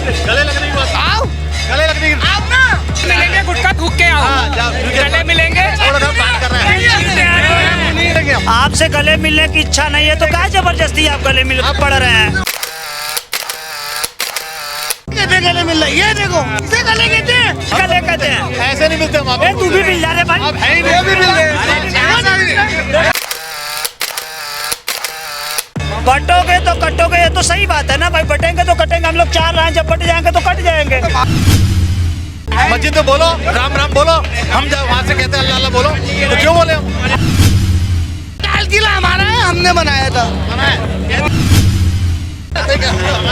गले लगने की बात, आओ गले लगने की, आओ ना, मिलेंगे गुटखा थूक के आओ, गले मिलेंगे, थोड़ा सा बात कर रहे हैं। आपसे गले मिलने की इच्छा नहीं है तो क्या जबरदस्ती आप गले मिल पड़ रहे हैं। गले मिल रहा है, ये देखो इसे गले कहते हैं, गले कहते हैं, ऐसे नहीं मिलते हम ए, तू भी मिल जा रे भाई। अब है ही नहीं, भी मिल रहे। बटोगे तो कटोगे, ये तो सही बात है ना भाई। बटेंगे तो कटेंगे, हम लोग चार रहे हैं, जब बट जाएंगे तो कट जाएंगे। मस्जिद में बोलो राम राम बोलो, हम जब वहाँ से कहते हैं अल्लाह अल्लाह बोलो, तो क्यों बोले हम? लाल किला हमारा है, हमने बनाया था,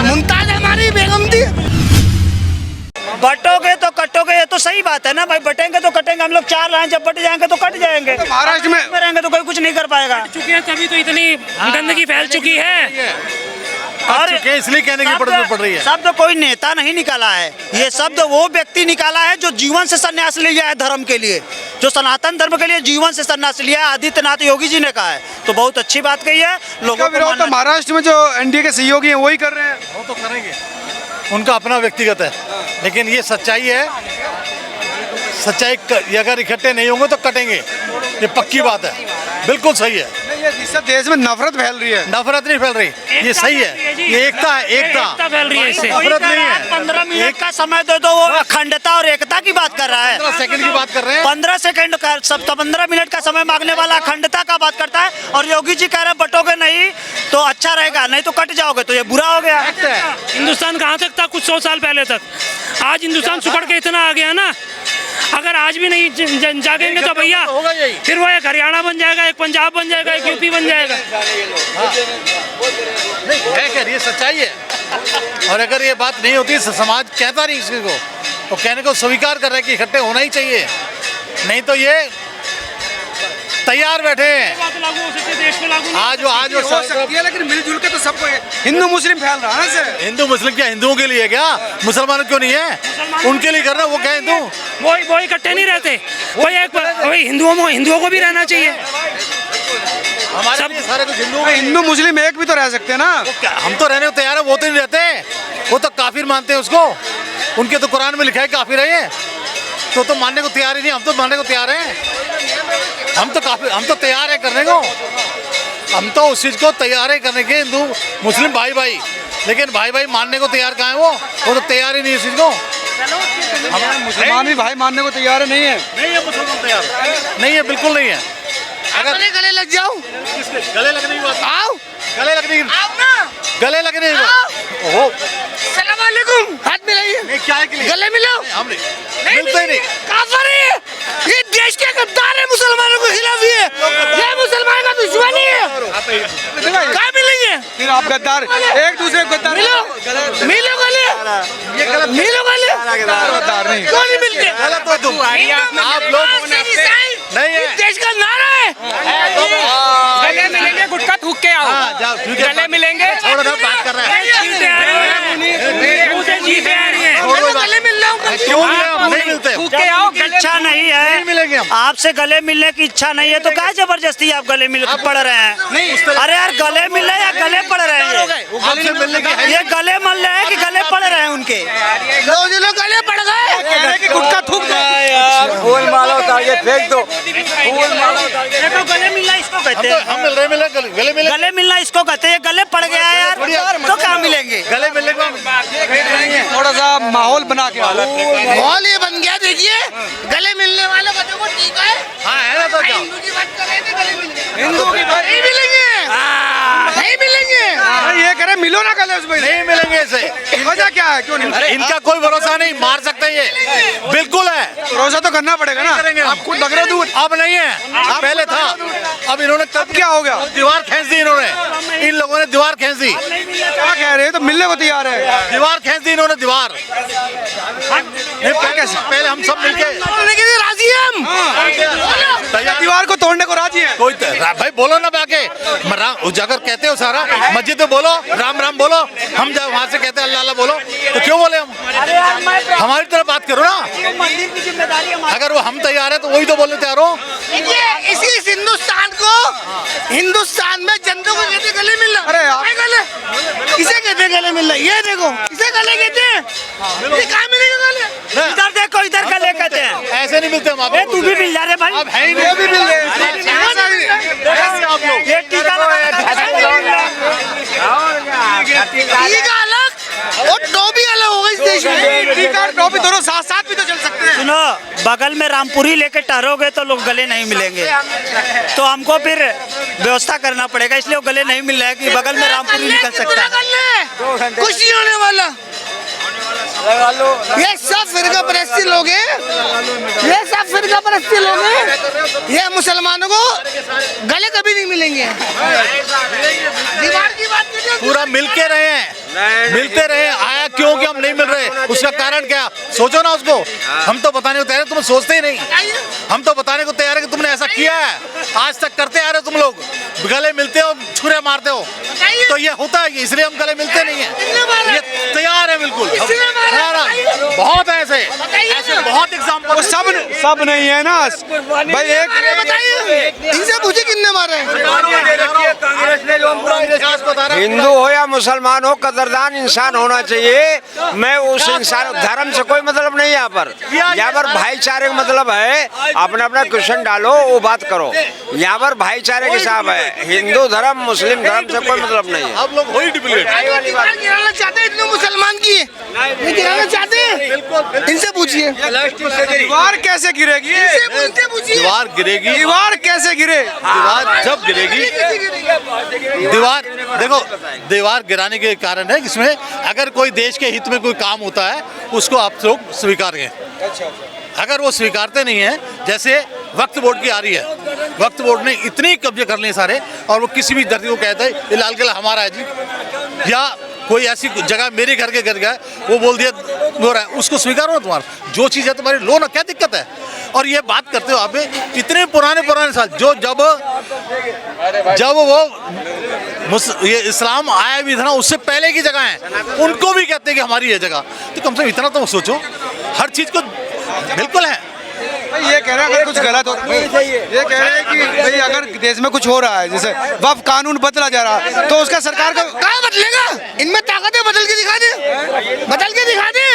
मुमताज हमारी बेगम थी। बटोगे तो कटोगे, ये तो सही बात है ना भाई। बटेंगे तो कटेंगे, हम लोग चार रहे हैं, जब बट जाएंगे तो कट जाएंगे। महाराष्ट्र में रहेंगे तो कोई कुछ नहीं कर पाएगा। चुकी है तभी तो इतनी गंदगी फैल चुकी है। और इसलिए कहने की जरूरत पड़ रही है। शब्द कोई नेता नहीं निकाला है, ये शब्द वो व्यक्ति निकाला है जो जीवन से संन्यास लिया है धर्म के लिए, जो सनातन धर्म के लिए जीवन से संन्यास लिया है। आदित्यनाथ योगी जी ने कहा है, तो बहुत अच्छी बात कही है। लोगों का विरोध तो महाराष्ट्र में जो एनडीए के सहयोगी हैं वही कर रहे हैं। वो तो करेंगे, उनका अपना व्यक्तिगत है, लेकिन ये सच्चाई है। सच्चाई अगर इकट्ठे नहीं होंगे तो कटेंगे, ये पक्की बात है, बिल्कुल सही है। इससे देश में नफरत फैल रही है। नफरत नहीं फैल रही, ये सही है, ये एकता है, एकता फैल रही है इससे। नफरत नहीं है। 15 मिनट का समय दे दो, वो अखंडता और एकता की बात कर रहा है। 15 सेकंड की बात कर रहे हैं। 15 सेकंड का, सब 15 मिनट का समय मांगने वाला अखंडता का बात करता है। और योगी जी कह रहे हैं बटोगे नहीं तो अच्छा रहेगा, नहीं तो कट जाओगे, तो ये बुरा हो गया। हिंदुस्तान कहाँ तक था कुछ 100 साल पहले तक, आज हिंदुस्तान सुकड़ के इतना आ गया ना। अगर आज भी नहीं जागेंगे तो भैया फिर वो एक हरियाणा बन जाएगा, एक पंजाब बन जाएगा, एक यूपी बन जाएगा। नहीं है क्या, ये सच्चाई है। और अगर ये बात नहीं होती, समाज कहता नहीं किसी को, तो कहने को स्वीकार कर रहे हैं कि इकट्ठे होना ही चाहिए, नहीं तो ये तैयार बैठे हैं। बात लागू हो सकती है, देश में लागू नहीं आज हो सकती है, लेकिन मिलजुल के तो सबको हिंदू मुस्लिम फैल रहा है ना। हिंदू मुस्लिम क्या हिंदुओं के लिए क्या, मुसलमानों क्यों नहीं है? उनके लिए कर रहा है, वो क्या हिंदू वो इकट्ठे नहीं रहते। वही हिंदुओं को भी रहना चाहिए। हमारे सब सारे कुछ हिंदू मुस्लिम एक भी तो रह सकते हैं ना। हम तो रहने को तैयार है, वो तो नहीं रहते, वो तो काफिर मानते हैं उसको। उनके तो कुरान में लिखा है काफिर है ये, तो मानने को तैयार ही नहीं। हम तो मानने को तैयार हैं, हम तो तैयार है करने को, हम तो उस चीज को तैयार है करने के, हिंदू मुस्लिम भाई भाई, लेकिन भाई भाई मानने को तैयार कहाँ है? वो तो तैयार ही नहीं है इस चीज को। मुसलमान भी भाई मानने को तैयार है, नहीं है मुसलमान तैयार नहीं है, बिल्कुल नहीं है। अगर गले लग जाओ, गले लगने की बात, आओ गले लगने की, आओ ना, गले लगने की बात, ओहो सलाम वालेकुम, हाथ मिलाइए। नहीं, क्या है के लिए? गले मिलो, हम नहीं मिलते ही नहीं। काफिर है, ये देश के गद्दार है, मुसलमानों को खिलाफ है, ये मुसलमान का दुश्मन है। कहाँ मिलेंगे? फिर आप गद्दार एक दूसरे को गद्दार मिलो गले, मिलो गले, गद्दार नहीं। क्यों नहीं मिलते? गलत हो तुम, आप लोग नहीं है। देश का नारा है, गले मिलेंगे गुटखा थूक के आओ, गले मिलेंगे, थोड़ा सा बात कर रहे हैं। गले मिल रहा हूँ, क्यों नहीं मिलते? थूक के आओ, इच्छा नहीं है, मिलेंगे हम। आपसे गले मिलने की इच्छा नहीं है तो क्या जबरदस्ती आप गले मिल पड़ रहे हैं। नहीं, इस तरह अरे यार गले मिल रहे हैं या गले पड़ रहे हैं? आपसे मिलने की है। ये गले मल रहे हैं कि गले पड़ रहे हैं उनके? लोग गले पड़ गए, गुटखा थूक फूल माला उतार के फेंक दो। ये तो गले मिलना इसको कहते हैं। हम मिल रहे गले मिले, गले मिलना इसको कहते हैं। गले पड़ गया है यार, तो कहाँ मिलेंगे? गले मिलने को हम थोड़ा सा माहौल बना के माहौल ये बन गया। देखिए गले मिलने वाले बच्चों को टीका है। हाँ है ना, तो क्या? हिंदू की बात कर रहे थे, गले मिलेंगे, हिंदू की बात नहीं मिलेंगे, नहीं मिलेंगे। ये करे मिलो ना गले उसमें। नहीं मिलेंगे इसे। वजह क्या है, क्यों नहीं? इनका कोई भरोसा नहीं, मार सकते ये, बिल्कुल है। भरोसा तो करना पड़ेगा ना। करेंगे हम। आपको लग रहा दूर अब नहीं है, पहले था। अब इन्होंने अब क्या हो गया? दीवार खींच दी इन्होंने, इन लोगों ने दीवार खींच दी। क्या कह रहे हैं? तो मिलने को तैयार है। दीवार खींच दी इन्होंने, दीवार। पहले हम सब मिलके राजी हैं हम, दीवार को तोड़ने को राजी है। कोई भाई बोलो ना बाके, उजागर कहते हो सारा, मस्जिद में बोलो राम राम बोलो, हम जब वहाँ से कहते हैं अल्लाह अल्लाह बोलो, तो क्यों बोले हम? हमारी तरफ बात करो ना। मंदिर की जिम्मेदारी हमारी। अगर वो हम तैयार है तो वही तो बोलने तैयार हो। देखिए इसी हिंदुस्तान को, हिंदुस्तान में जनता को कहते गले मिलना। अरे यार। ये गले, इसे कहते गले मिलना। ये देखो, इसे गले कहते हैं। ये कहाँ मिलेगा गले? इधर देखो, इधर गले कहते हैं। ऐसे नहीं मिलते हम आपको। तू भी मिल जा रे भाई। अब है ही नहीं। भी मिल रहे आप लोग ये टीका लगाया टीका अलग और टोपी अलग होगा इस देश में। टीका और टोपी दोनों साथ साथ भी तो चल सकते हैं। सुनो, बगल में रामपुरी लेके टहरोगे तो लोग गले नहीं मिलेंगे, तो हमको फिर व्यवस्था करना पड़ेगा, इसलिए वो गले नहीं मिल रहा है कि बगल में रामपुरी निकल सकता है। कुछ नहीं होने वाला। ये सब फिरका परस्ती लोग हैं, ये सब फिरका परस्ती लोग हैं। ये मुसलमानों को गले कभी नहीं मिलेंगे। दीवार की बात कीजिए। पूरा मिलके रहे हैं, मिलते रहे। आया क्यों कि हम नहीं मिल रहे, उसका कारण क्या, सोचो ना उसको। हम तो बताने को तैयार है, तुम सोचते ही नहीं। हम तो बताने को तैयार है कि तुमने ऐसा किया है, आज तक करते आ रहे हो तुम लोग। गले मिलते हो, छुरे मारते हो, तो ये होता है, इसलिए हम गले मिलते नहीं है। ये तैयार है बिल्कुल। बहुत है ऐसे बहुत एग्जाम्पल। वो सब नहीं है ना भाई। एक बताइए, इनसे पूछे कितने मारे हैं? हिंदू हो या मुसलमान हो, कदरदान इंसान होना चाहिए। मैं उस इंसान, धर्म से कोई मतलब नहीं यहाँ पर भाईचारे का मतलब है। अपना अपना क्वेश्चन डालो, वो बात करो। यहाँ पर भाईचारे के साथ है, हिंदू धर्म मुस्लिम धर्म से कोई मतलब नहीं है। आप लोग वही डिबेट गिराना चाहते हैं, इतने मुसलमान की ये गिराना चाहते हैं। इनसे पूछिए दीवार कैसे गिरेगी? इनसे पूछिए दीवार गिरेगी। दीवार कैसे गिरे? दीवार जब गिरेगी, दीवार देखो, दीवार गिराने के कारण है इसमें, अगर कोई देश के हित में कोई काम होता है उसको आप लोग स्वीकारें। अगर वो स्वीकारते नहीं है, जैसे वक्फ बोर्ड की आ रही है, वक्फ बोर्ड ने इतने कब्जे कर लिए सारे, और वो किसी भी धरती को कहता है ये लाल किला हमारा है जी, या कोई ऐसी जगह मेरे घर के घर गया वो बोल दिया हो रहा है, उसको स्वीकारो ना। तुम्हारा जो चीज़ है तुम्हारी लो ना, क्या दिक्कत है? और ये बात करते हो आप इतने पुराने साल, जो जब वो ये इस्लाम आया भी था ना, उससे पहले की जगह है, उनको भी कहते हैं कि हमारी ये जगह। तो कम से कम इतना तो सोचो, हर चीज़ को बिल्कुल है। ये कह रहे हैं अगर कुछ गलत हो, ये कह रहे हैं कि भाई अगर देश में कुछ हो रहा है, जैसे वक्फ कानून बदला जा रहा है, तो उसका सरकार का कहाँ बदलेगा? इनमें ताकत है, बदल के दिखा दे, बदल के दिखा दे।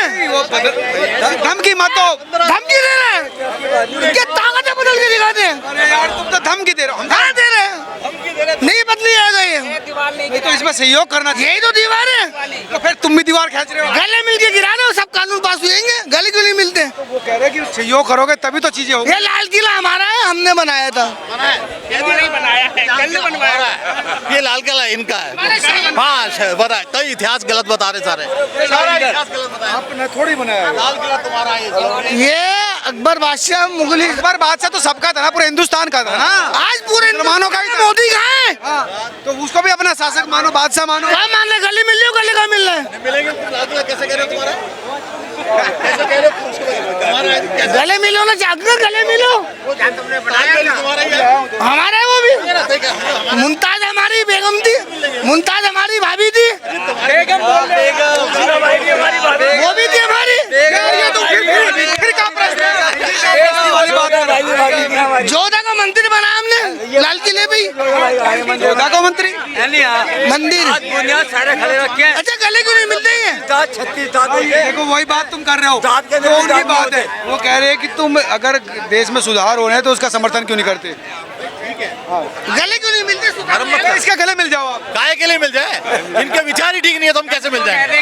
धमकी मत दो। धमकी दे रहे हैं, इनके ताकत है, बदल के दिखा दे। अरे यार तुम तो धमकी दे रहे हो। हम कहाँ दे रहे हैं? नहीं बदली आएगा ये। नहीं तो इसमें सहयोग करना चाहिए। यही तो दीवार है। तो फिर तुम भी दीवार खींच रहे हो। गले मिलके गिरा दो, सब कानून पास हुएंगे। गले क्यों नहीं मिलते? वो कह रहे हैं कि सहयोग करोगे तभी तो चीजें होगी। ये लाल किला हमारा है, हमने बनाया था। ये लाल किला इनका है। हाँ बता, कई इतिहास गलत बता रहे सारे, सारा इतिहास गलत बताया। आपने थोड़ी बनाया। लाल किला तुम्हारा है ये अकबर बादशाह मुगली। अकबर बादशाह तो सबका था ना, पूरे हिंदुस्तान का था ना। आज पूरे मुसलमानों का ही था। मोदी कहाँ है? हाँ, तो उसको भी अपना शासक मानो, बादशाह मानो। क्या मान रहे? गले मिल रही हो, गले का मिल रहा है? मिलेंगे। लाल किला कैसे कह रहे हो तुम्हारा? कैसे कह रहे हो तुम्हारा है? कैसे? गले मिलो ना, जाकर गले मिलो। तुम्हारा ही है। हमारा है वो भी। मुमताज हमारी बेगम थी, मुमताज हमारी भाभी थी, वो भी थी हमारी। फिर क्या प्रश्न है? जोधा का मंदिर बना हमने लाल किले पे। योद्धा को मंत्री मंदिर अच्छा, गले क्यों नहीं मिलते हैं? देखो वही बात तुम कर रहे हो, तो उनकी बात है। वो कह रहे हैं कि तुम अगर देश में सुधार हो रहे हैं तो उसका समर्थन क्यों नहीं करते? गले क्यों नहीं मिलते? इसका गले मिल जाओ आप। काहे के लिए मिल जाए? इनके विचार ही ठीक नहीं है तो हम कैसे मिल जाएंगे?